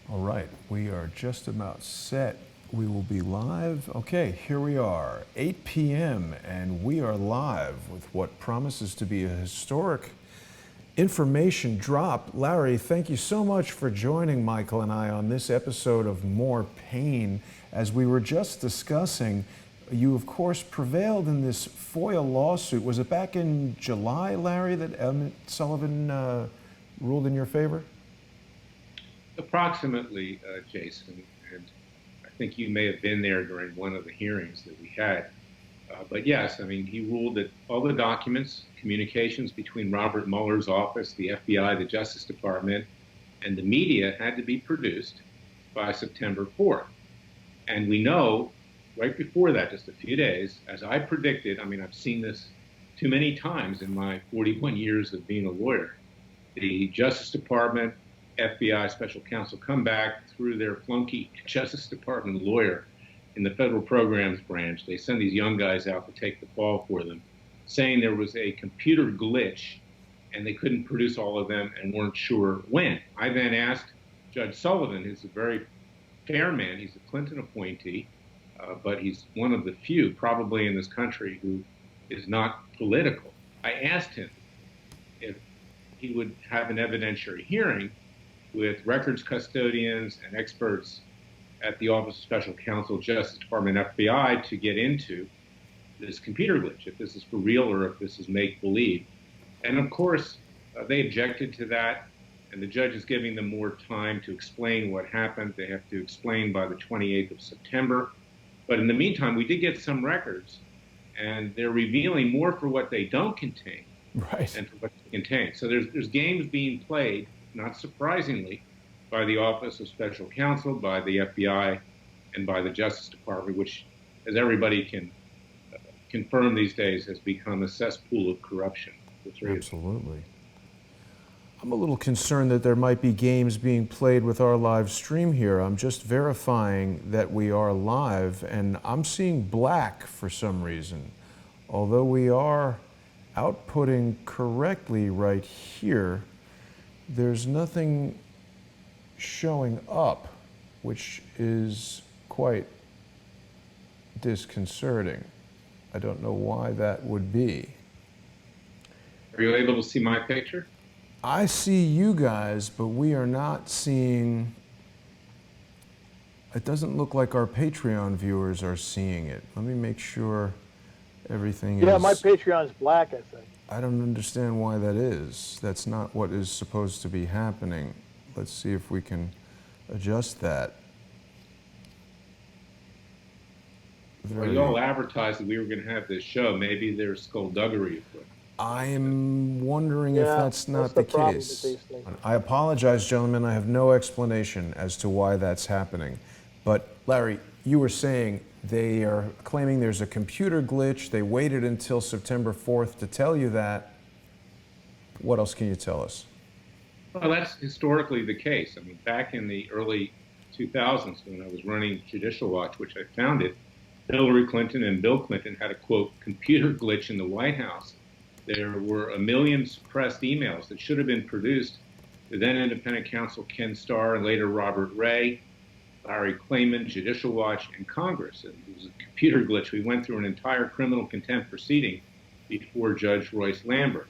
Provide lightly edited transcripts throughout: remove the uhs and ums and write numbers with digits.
All right, we are just about set. We will be live. Okay, here we are, 8 p.m., and we are live with what promises to be a historic information drop. Larry, thank you so much for joining Michael and I on this episode of More Paine. As we were just discussing, you, of course, prevailed in this FOIA lawsuit. Was it back in July, Larry, that Emmett Sullivan ruled in your favor? Approximately, Jason, and I think you may have been there during one of the hearings that we had. But yes, I mean, he ruled that all the documents, communications between Robert Mueller's office, the FBI, the Justice Department, and the media had to be produced by September 4th. And we know right before that, just a few days, as I predicted, I mean, I've seen this too many times in my 41 years of being a lawyer, the Justice Department, FBI Special Counsel come back through their flunky Justice Department lawyer in the Federal Programs Branch. They send these young guys out to take the fall for them, saying there was a computer glitch and they couldn't produce all of them and weren't sure when. I then asked Judge Sullivan, who's a very fair man, he's a Clinton appointee, but he's one of the few probably in this country who is not political. I asked him if he would have an evidentiary hearing with records custodians and experts at the Office of Special Counsel, Justice Department, FBI to get into this computer glitch, if this is for real or if this is make-believe. And of course, they objected to that, and the judge is giving them more time to explain what happened. They have to explain by the 28th of September. But in the meantime, we did get some records, and they're revealing more for what they don't contain than for what they contain. So there's games being played, not surprisingly, by the Office of Special Counsel, by the FBI, and by the Justice Department, which, as everybody can confirm these days, has become a cesspool of corruption. Absolutely. I'm a little concerned that there might be games being played with our live stream here. I'm just verifying that we are live, and I'm seeing black for some reason. Although we are outputting correctly right here, there's nothing showing up, which is quite disconcerting. I don't know why that would be. Are you able to see my picture? I see you guys, but we are not seeing. It doesn't look like our Patreon viewers are seeing it. Let me make sure everything is. Yeah, my Patreon's black, I think. I don't understand why that is. That's not what is supposed to be happening. Let's see if we can adjust that. Well, you all advertised that we were going to have this show. Maybe there's skullduggery afoot. I'm wondering if that's not the case. I apologize, gentlemen. I have no explanation as to why that's happening. But Larry, you were saying they are claiming there's a computer glitch. They waited until September 4th to tell you that. What else can you tell us? Well, that's historically the case. I mean, back in the early 2000s when I was running Judicial Watch, which I founded, Hillary Clinton and Bill Clinton had a, quote, computer glitch in the White House. There were 1 million suppressed emails that should have been produced to then independent counsel Ken Starr and later Robert Ray, Larry Klayman, Judicial Watch, and Congress. And it was a computer glitch. We went through an entire criminal contempt proceeding before Judge Royce Lambert.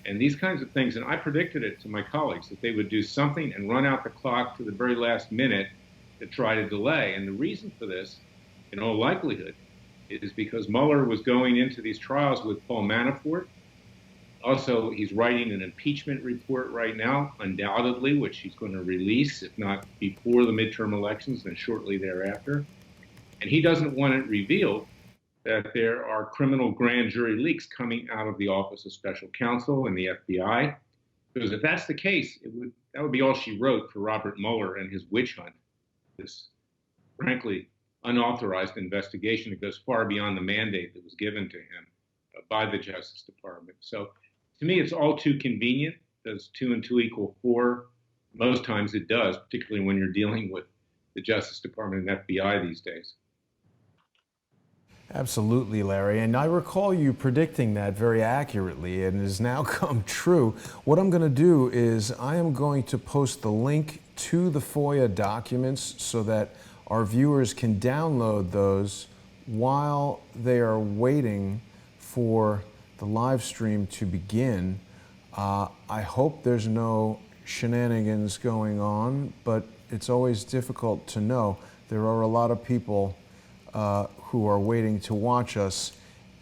And these kinds of things, and I predicted it to my colleagues, that they would do something and run out the clock to the very last minute to try to delay. And the reason for this, in all likelihood, is because Mueller was going into these trials with Paul Manafort. Also, he's writing an impeachment report right now, undoubtedly, which he's going to release, if not before the midterm elections, then shortly thereafter. And he doesn't want it revealed that there are criminal grand jury leaks coming out of the Office of Special Counsel and the FBI. Because if that's the case, that would be all she wrote for Robert Mueller and his witch hunt, this frankly unauthorized investigation that goes far beyond the mandate that was given to him by the Justice Department. So to me, it's all too convenient. Does 2 and 2 equal 4? Most times it does, particularly when you're dealing with the Justice Department and FBI these days. Absolutely, Larry. And I recall you predicting that very accurately, and it has now come true. What I'm going to do is I am going to post the link to the FOIA documents so that our viewers can download those while they are waiting for the live stream to begin. I hope there's no shenanigans going on, but it's always difficult to know. There are a lot of people who are waiting to watch us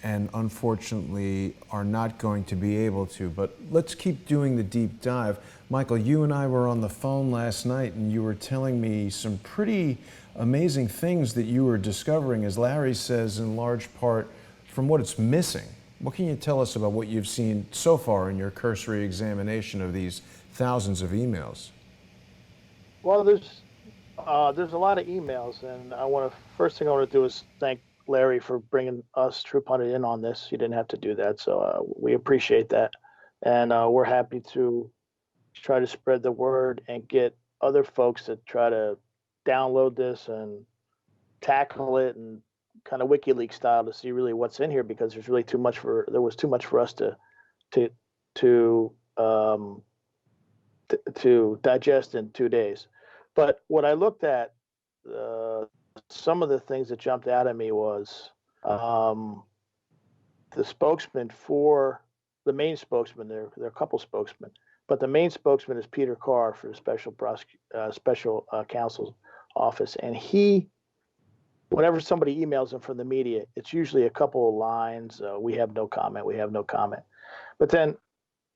and unfortunately are not going to be able to. But let's keep doing the deep dive. Michael, you and I were on the phone last night and you were telling me some pretty amazing things that you were discovering, as Larry says, in large part from what it's missing. What can you tell us about what you've seen so far in your cursory examination of these thousands of emails? Well, there's a lot of emails, and first thing I want to do is thank Larry for bringing us, True Pundit, in on this. You didn't have to do that, so we appreciate that, and we're happy to try to spread the word and get other folks to try to download this and tackle it and kind of WikiLeaks style to see really what's in here, because there was too much for us to digest in 2 days. But what I looked at, some of the things that jumped out at me was the spokesman for the main spokesman. There are a couple spokesmen, but the main spokesman is Peter Carr for the Special Counsel Office, and whenever somebody emails him from the media, it's usually a couple of lines. We have no comment. We have no comment. But then,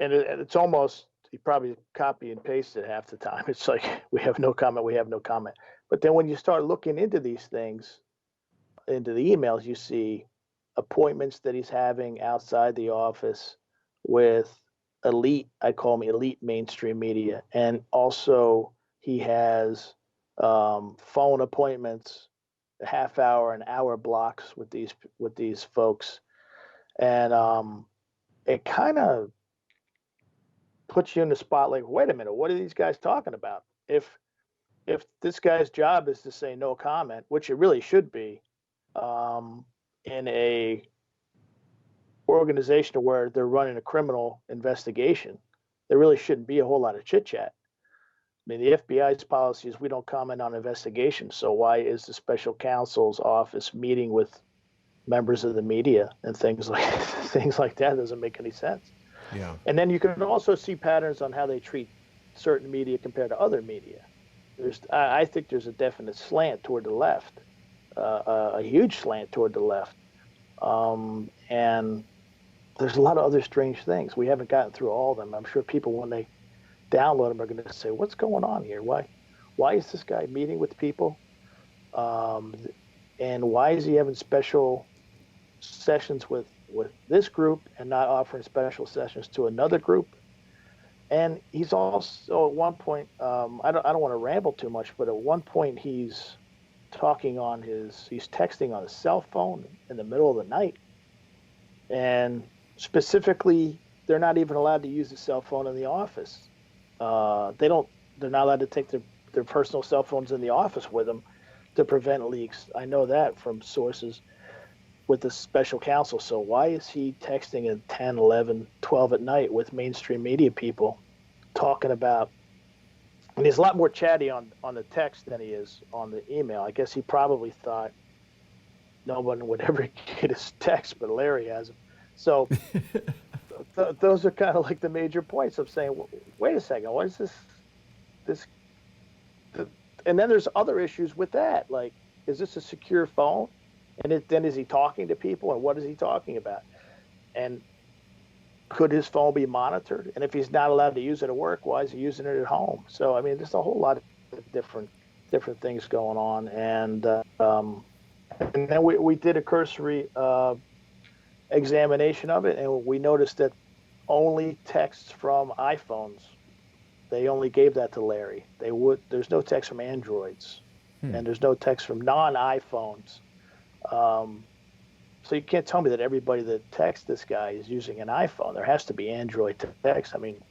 it's almost, you probably copy and paste it half the time. It's like, we have no comment. We have no comment. But then when you start looking into these things, into the emails, you see appointments that he's having outside the office with elite, I call them elite mainstream media. And also he has phone appointments, half hour and hour blocks with these folks. And it kind of puts you in the spot like, wait a minute, what are these guys talking about? If this guy's job is to say no comment, which it really should be, in a organization where they're running a criminal investigation, there really shouldn't be a whole lot of chit chat. I mean, the FBI's policy is we don't comment on investigations. So why is the Special Counsel's Office meeting with members of the media and things like that? Doesn't make any sense. Yeah. And then you can also see patterns on how they treat certain media compared to other media. I think there's a definite slant toward the left, a huge slant toward the left. And there's a lot of other strange things. We haven't gotten through all of them. I'm sure people, when they download them, are going to say, what's going on here? Why is this guy meeting with people? And why is he having special sessions with this group and not offering special sessions to another group? And he's also, at one point, I don't want to ramble too much, but at one point he's texting on his cell phone in the middle of the night. And specifically, they're not even allowed to use the cell phone in the office. They're not allowed to take their personal cell phones in the office with them to prevent leaks. I know that from sources with the special counsel. So why is he texting at 10, 11, 12 at night with mainstream media people talking about, and he's a lot more chatty on the text than he is on the email. I guess he probably thought no one would ever get his text, but Larry has them. So those are kind of like the major points of saying, wait a second, what is this? And then there's other issues with that. Like, is this a secure phone? And then is he talking to people, and what is he talking about? And could his phone be monitored? And if he's not allowed to use it at work, why is he using it at home? So, I mean, there's a whole lot of different things going on. And then we did a cursory examination of it, and we noticed that only texts from iPhones, they only gave that to Larry. There's no text from Androids, and there's no text from non-iPhones. So you can't tell me that everybody that texts this guy is using an iPhone. There has to be Android text. I mean,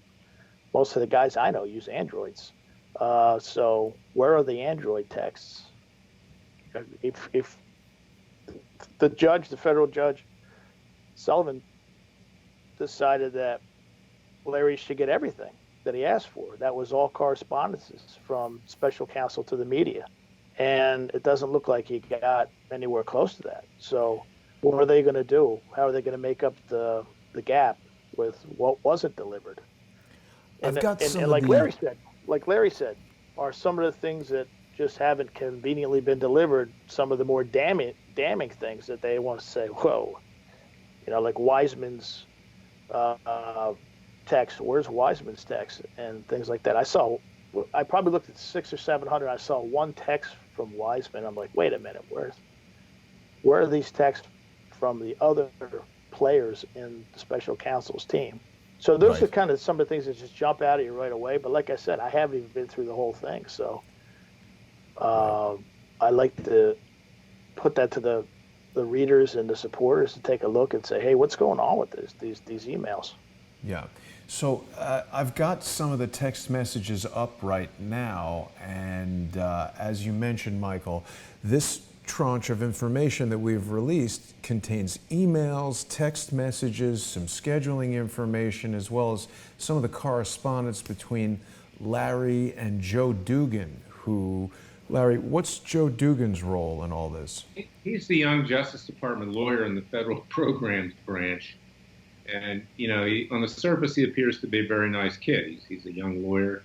most of the guys I know use Androids. So where are the Android texts? If the federal judge, Sullivan, decided that Larry should get everything that he asked for. That was all correspondences from special counsel to the media. And it doesn't look like he got anywhere close to that. So what are they going to do? How are they going to make up the gap with what wasn't delivered? And, I've got some and like Larry said, are some of the things that just haven't conveniently been delivered some of the more damning things that they want to say, whoa, like Wiseman's text. Where's Wiseman's text and things like that? I probably looked at 600 or 700. I saw one text from Wiseman. I'm like, wait a minute, where are these texts from the other players in the special counsel's team? So those are kind of some of the things that just jump out at you right away. But like I said, I haven't even been through the whole thing. So I like to put that to the readers and the supporters to take a look and say, hey, what's going on with these emails? Yeah. So I've got some of the text messages up right now. And as you mentioned, Michael, this tranche of information that we've released contains emails, text messages, some scheduling information, as well as some of the correspondence between Larry and Joe Dugan, Larry, what's Joe Dugan's role in all this? He's the young Justice Department lawyer in the Federal Programs Branch. And, on the surface, he appears to be a very nice kid. He's a young lawyer.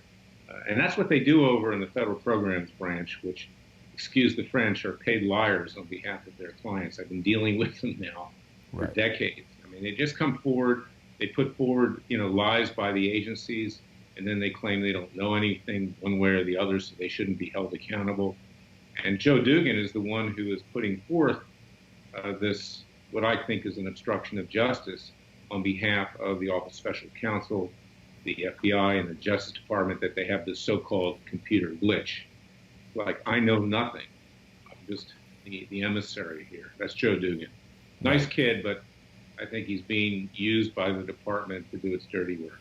And that's what they do over in the Federal Programs Branch, which, excuse the French, are paid liars on behalf of their clients. I've been dealing with them now for decades. I mean, they just come forward, they put forward, lies by the agencies, and then they claim they don't know anything one way or the other, so they shouldn't be held accountable. And Joe Dugan is the one who is putting forth this, what I think is an obstruction of justice on behalf of the Office of Special Counsel, the FBI, and the Justice Department, that they have this so-called computer glitch. Like, I know nothing. I'm just the emissary here. That's Joe Dugan. Nice kid, but I think he's being used by the department to do its dirty work.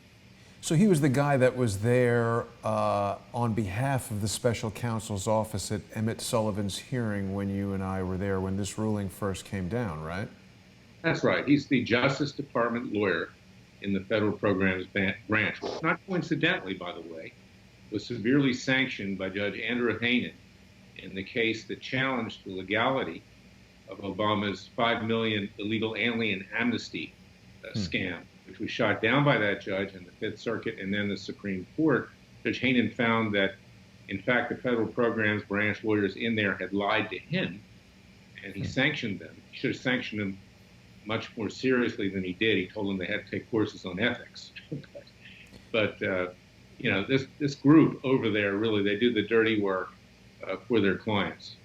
So he was the guy that was there on behalf of the Special Counsel's Office at Emmett Sullivan's hearing when you and I were there when this ruling first came down, right? That's right. He's the Justice Department lawyer in the Federal Programs Branch, which, not coincidentally, by the way, was severely sanctioned by Judge Andrew Paine in the case that challenged the legality of Obama's $5 million illegal alien amnesty scam, which was shot down by that judge in the Fifth Circuit and then the Supreme Court. Judge Haynen found that, in fact, the Federal Programs Branch lawyers in there had lied to him, and he sanctioned them. He should have sanctioned them much more seriously than he did. He told them they had to take courses on ethics. But this group over there, really, they do the dirty work for their clients.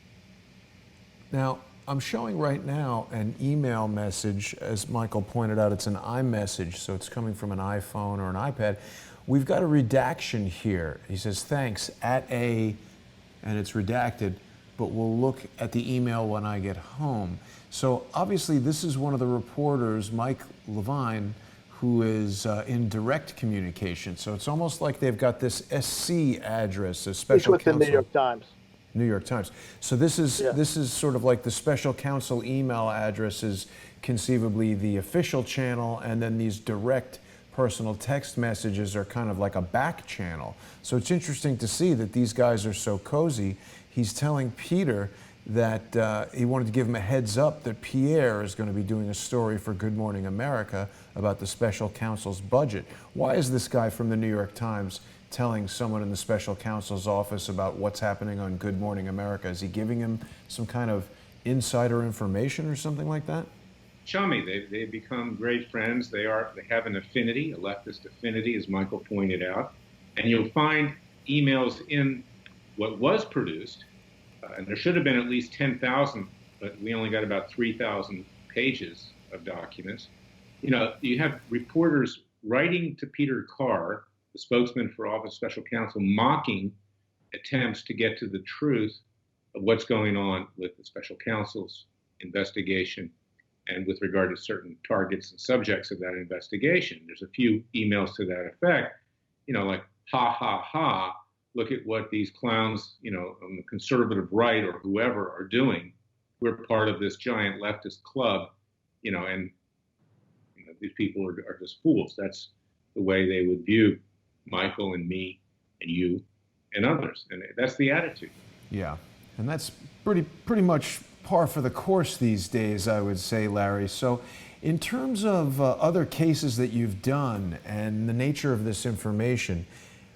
Now, I'm showing right now an email message. As Michael pointed out, it's an iMessage, so it's coming from an iPhone or an iPad. We've got a redaction here. He says, thanks, and it's redacted, but we'll look at the email when I get home. So obviously this is one of the reporters, Mike Levine, who is in direct communication. So it's almost like they've got this SC address, a special counsel. It's with the New York Times. New York Times. So this is sort of like the special counsel email address is conceivably the official channel, and then these direct personal text messages are kind of like a back channel. So it's interesting to see that these guys are so cozy. He's telling Peter that he wanted to give him a heads up that Pierre is going to be doing a story for Good Morning America about the special counsel's budget. Why is this guy from the New York Times telling someone in the special counsel's office about what's happening on Good Morning America? Is he giving him some kind of insider information or something like that? Chummy, they've become great friends. They have an affinity, a leftist affinity, as Michael pointed out. And you'll find emails in what was produced, and there should have been at least 10,000, but we only got about 3,000 pages of documents. You have reporters writing to Peter Carr, the spokesman for Office of Special Counsel, mocking attempts to get to the truth of what's going on with the Special Counsel's investigation and with regard to certain targets and subjects of that investigation. There's a few emails to that effect, like, ha, ha, ha, look at what these clowns, on the conservative right or whoever are doing. we're part of this giant leftist club, and these people are just fools. That's the way they would view Michael and me and you and others. And that's the attitude. Yeah, and that's pretty much par for the course these days, I would say, Larry. So in terms of other cases that you've done and the nature of this information,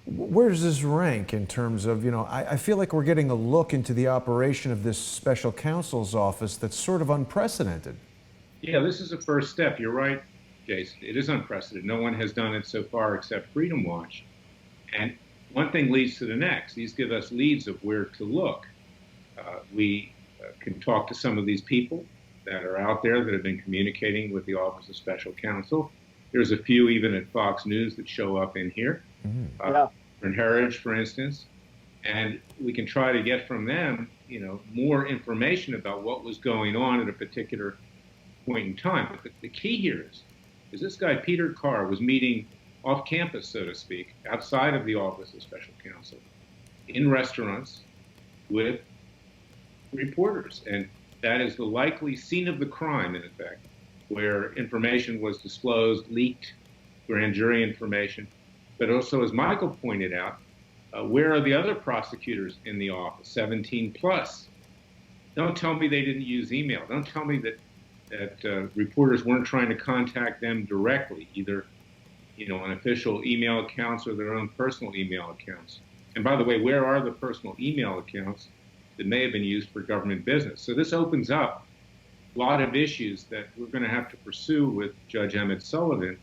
where does this rank in terms of, I feel like we're getting a look into the operation of this special counsel's office that's sort of unprecedented. Yeah, this is a first step. You're right, Jason. It is unprecedented. No one has done it so far except Freedom Watch. And one thing leads to the next. These give us leads of where to look. We can talk to some of these people that are out there that have been communicating with the Office of Special Counsel. There's a few even at Fox News that show up in here. In Heritage, for instance. And we can try to get from them, more information about what was going on at a particular point in time. But the key here is this guy, Peter Carr, was meeting off campus, so to speak, outside of the Office of Special Counsel, in restaurants with reporters. And that is the likely scene of the crime, in effect, where information was disclosed, leaked, grand jury information. But also, as Michael pointed out, where are the other prosecutors in the office, 17 plus? Don't tell me they didn't use email. Don't tell me that reporters weren't trying to contact them directly, either on official email accounts or their own personal email accounts. And by the way, where are the personal email accounts that may have been used for government business? So this opens up a lot of issues that we're going to have to pursue with Judge Emmett Sullivan.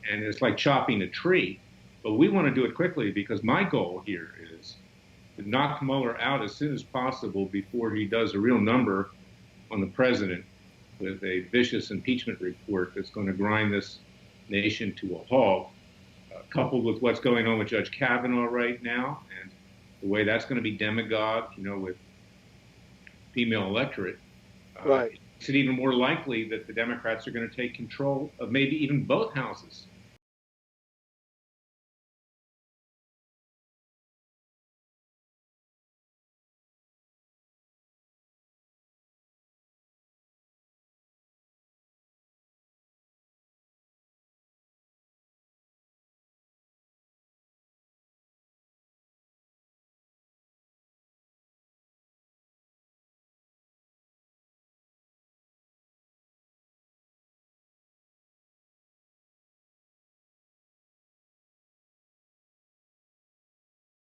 And it's like chopping a tree. But we want to do it quickly because my goal here is to knock Mueller out as soon as possible before he does a real number on the president with a vicious impeachment report that's going to grind this nation to a halt, coupled with what's going on with Judge Kavanaugh right now and the way that's going to be demagogued, with female electorate. Right. Makes it even more likely that the Democrats are going to take control of maybe even both houses